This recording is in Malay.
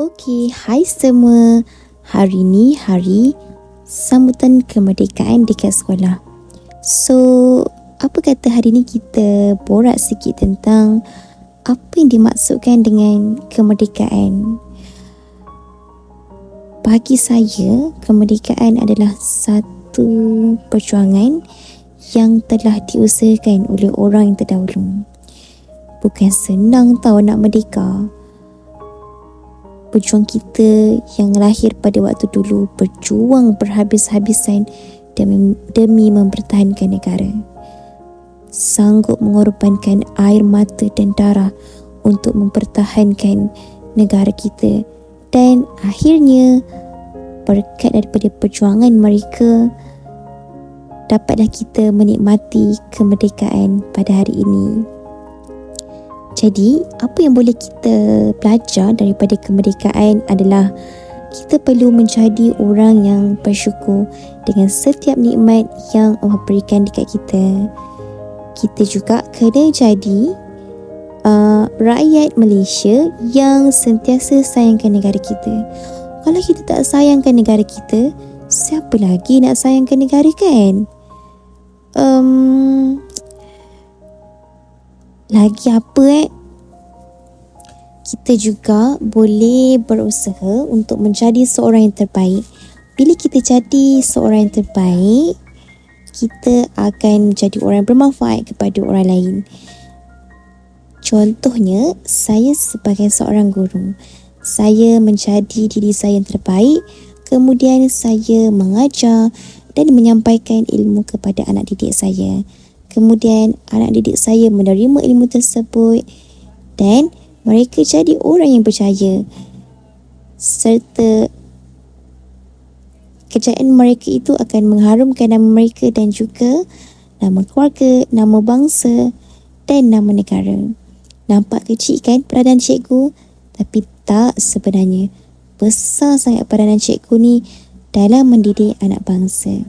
Okey, hai semua. Hari ni hari sambutan kemerdekaan dekat sekolah. So, apa kata hari ni kita borak sikit tentang apa yang dimaksudkan dengan kemerdekaan. Bagi saya, kemerdekaan adalah satu perjuangan yang telah diusahakan oleh orang yang terdahulu. Bukan senang tahu nak merdeka. Pejuang kita yang lahir pada waktu dulu berjuang berhabis-habisan demi mempertahankan negara. Sanggup mengorbankan air mata dan darah untuk mempertahankan negara kita. Dan akhirnya, berkat daripada perjuangan mereka, dapatlah kita menikmati kemerdekaan pada hari ini. Jadi, apa yang boleh kita belajar daripada kemerdekaan adalah kita perlu menjadi orang yang bersyukur dengan setiap nikmat yang Allah berikan dekat kita. Kita juga kena jadi rakyat Malaysia yang sentiasa sayangkan negara kita. Kalau kita tak sayangkan negara kita, siapa lagi nak sayangkan negara kan? Lagi apa kita juga boleh berusaha untuk menjadi seorang yang terbaik. Bila kita jadi seorang yang terbaik, kita akan menjadi orang yang bermanfaat kepada orang lain. Contohnya, saya sebagai seorang guru, saya menjadi diri saya yang terbaik, kemudian saya mengajar dan menyampaikan ilmu kepada anak didik saya. Kemudian anak didik saya menerima ilmu tersebut dan mereka jadi orang yang berjaya. Serta kejayaan mereka itu akan mengharumkan nama mereka dan juga nama keluarga, nama bangsa dan nama negara. Nampak kecil kan peranan cikgu? Tapi tak, sebenarnya besar sangat peranan cikgu ni dalam mendidik anak bangsa.